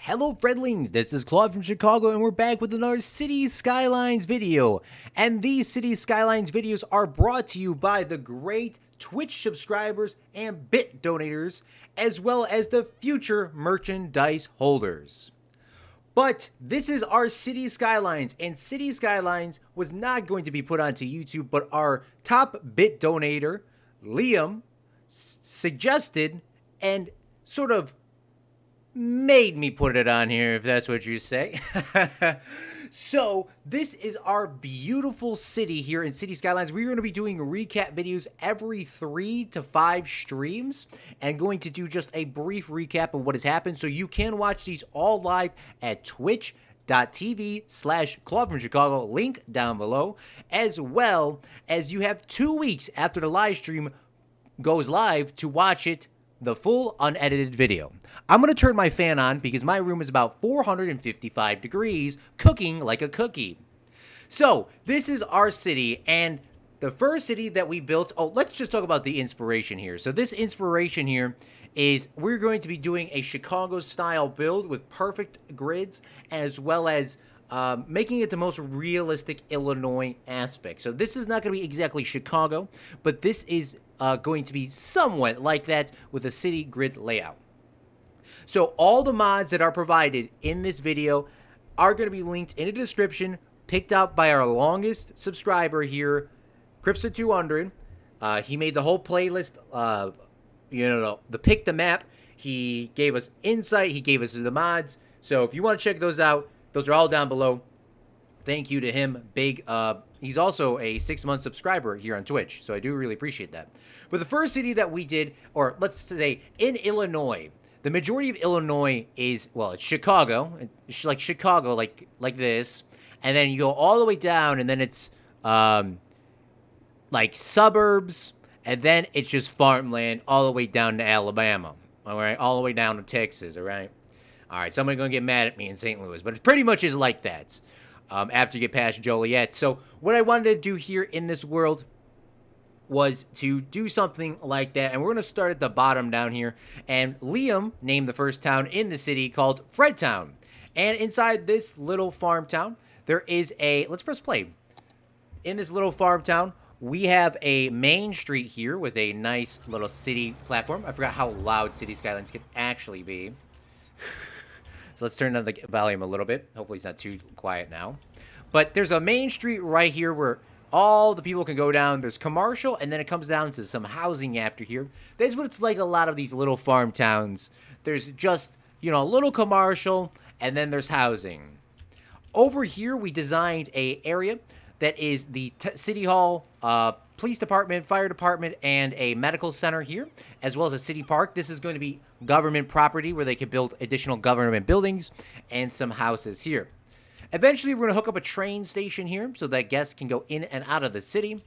Hello friendlings, this is Claude from Chicago and we're back with another City Skylines video. And these City Skylines videos are brought to you by the great Twitch subscribers and bit donators, as well as the future merchandise holders. But this is our City Skylines, and City Skylines was not going to be put onto YouTube, but our top bit donator, Liam, suggested and sort of made me put it on here, if that's what you say. So this is our beautiful city here in City Skylines. We're going to be doing recap videos every 3 to 5 streams and going to do just a brief recap of what has happened. So you can watch these all live at twitch.tv/Claude from Chicago, link down below, as well as you have 2 weeks after the live stream goes live to watch it, the full unedited video. I'm going to turn my fan on because my room is about 455 degrees, cooking like a cookie. So, this is our city, and the first city that we built, let's just talk about the inspiration here. So this inspiration here is we're going to be doing a Chicago-style build with perfect grids, as well as making it the most realistic Illinois aspect. So this is not going to be exactly Chicago, but this is going to be somewhat like that with a city grid layout. So all the mods that are provided in this video are going to be linked in the description, picked out by our longest subscriber here, Cripsa200. He made the whole playlist, the pick the map. He gave us insight. He gave us the mods. So if you want to check those out, those are all down below. Thank you to him. He's also a 6-month subscriber here on Twitch, so I do really appreciate that. But the first city that we did, or let's say in Illinois, the majority of Illinois is, well, it's Chicago. It's like Chicago, like this. And then you go all the way down, and then it's like suburbs, and then it's just farmland all the way down to Alabama, all right? All the way down to Texas, all right? All right, somebody's going to get mad at me in St. Louis, but it pretty much is like that after you get past Joliet. So what I wanted to do here in this world was to do something like that, and we're going to start at the bottom down here. And Liam named the first town in the city called Fredtown. And inside this little farm town, there is a, let's press play. In this little farm town, we have a main street here with a nice little city platform. I forgot how loud City Skylines can actually be. So let's turn down the volume a little bit. Hopefully it's not too quiet now. But there's a main street right here where all the people can go down. There's commercial, and then it comes down to some housing after here. That's what it's like a lot of these little farm towns. There's just, a little commercial, and then there's housing. Over here, we designed a area that is the City Hall, Police Department, Fire Department, and a medical center here, as well as a city park. This is going to be government property where they can build additional government buildings and some houses here. Eventually, we're going to hook up a train station here so that guests can go in and out of the city.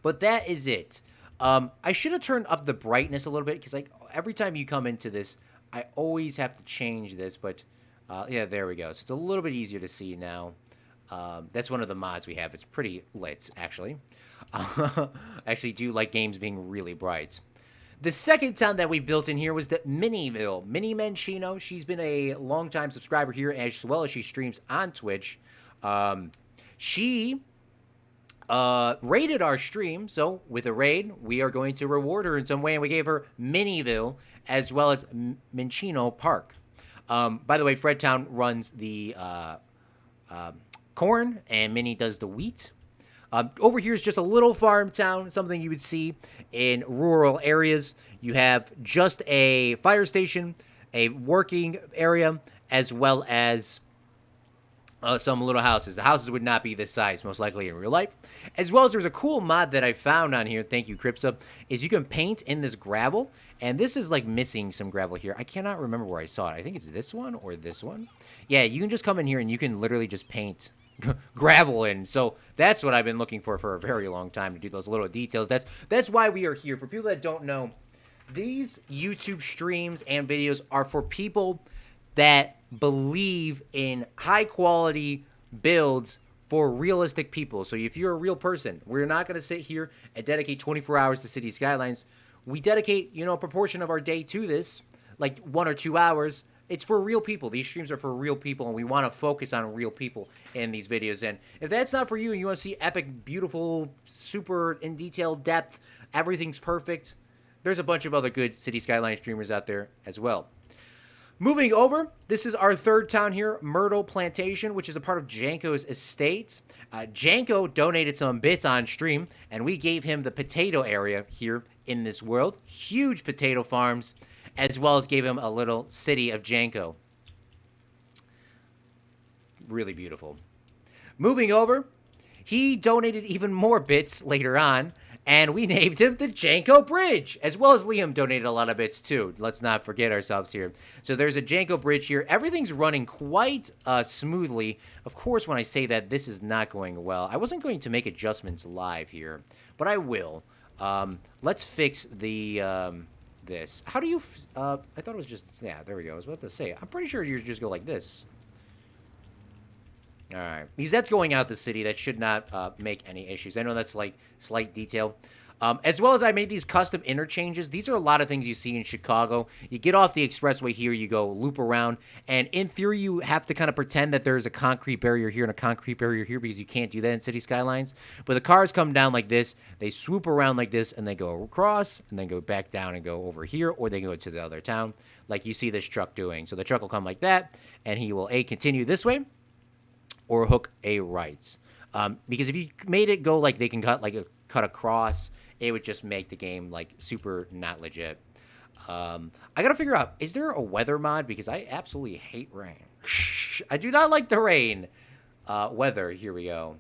But that is it. I should have turned up the brightness a little bit because every time you come into this, I always have to change this. But yeah, there we go. So it's a little bit easier to see now. That's one of the mods we have. It's pretty lit, actually. I actually do like games being really bright. The second town that we built in here was the Miniville. Minnie Mancino, she's been a long-time subscriber here, as well as she streams on Twitch. She raided our stream, so with a raid, we are going to reward her in some way, and we gave her Miniville, as well as Mancino Park. By the way, Fredtown runs the corn, and Minnie does the wheat. Over here is just a little farm town, something you would see in rural areas. You have just a fire station, a working area, as well as some little houses. The houses would not be this size, most likely in real life. As well as there's a cool mod that I found on here, thank you, Cripsa, is you can paint in this gravel. And this is like missing some gravel here. I cannot remember where I saw it. I think it's this one or this one. Yeah, you can just come in here and you can literally just paint gravel in. So that's what I've been looking for a very long time, to do those little details. That's why we are here. For people that don't know, these YouTube streams and videos are for people that believe in high quality builds for realistic people. So if you're a real person, we're not going to sit here and dedicate 24 hours to City Skylines. We dedicate, a proportion of our day to this, like 1 or 2 hours, It's for real people. These streams are for real people, and we want to focus on real people in these videos. And if that's not for you and you want to see epic, beautiful, super in detail depth, everything's perfect, there's a bunch of other good City Skylines streamers out there as well. Moving over, this is our third town here, Myrtle Plantation, which is a part of Janko's estate. Janko donated some bits on stream, and we gave him the potato area here in this world. Huge potato farms, as well as gave him a little city of Janko. Really beautiful. Moving over, he donated even more bits later on, and we named him the Janko Bridge, as well as Liam donated a lot of bits too. Let's not forget ourselves here. So there's a Janko Bridge here. Everything's running quite smoothly. Of course, when I say that, this is not going well. I wasn't going to make adjustments live here, but I will. Let's fix the this. How do you... I thought it was just... Yeah, there we go. I was about to say. I'm pretty sure you just go like this. All right. Because that's going out the city. That should not make any issues. I know that's like slight detail. As well as I made these custom interchanges. These are a lot of things you see in Chicago. You get off the expressway here, you go loop around, and in theory you have to kind of pretend that there's a concrete barrier here and a concrete barrier here because you can't do that in City Skylines. But the cars come down like this, they swoop around like this, and they go across, and then go back down and go over here, or they go to the other town, like you see this truck doing. So the truck will come like that, and he will continue this way, or hook a right. Because if you made it go like they can cut across, it would just make the game like super not legit. I gotta figure out, is there a weather mod? Because I absolutely hate rain. I do not like the rain. Weather, here we go.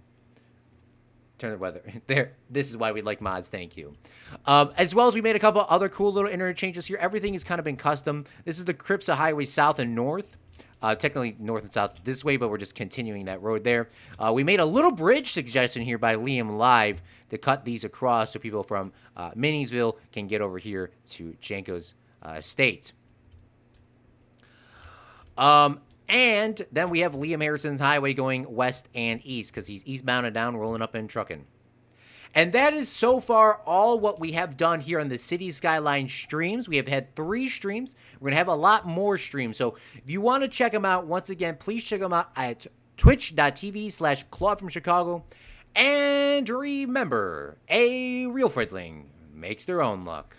Turn the weather. There. This is why we like mods, thank you. As well as we made a couple other cool little interchanges here. Everything has kind of been custom. This is the Cripsa Highway South and North. Technically north and south this way, but we're just continuing that road there. We made a little bridge suggestion here by Liam Live to cut these across so people from Minisville can get over here to Janko's estate. And then we have Liam Harrison's highway going west and east because he's eastbound and down, rolling up and trucking. And that is so far all what we have done here on the City Skyline streams. We have had 3 streams. We're going to have a lot more streams. So if you want to check them out, once again, please check them out at twitch.tv/Claude from Chicago. And remember, a real Friendling makes their own luck.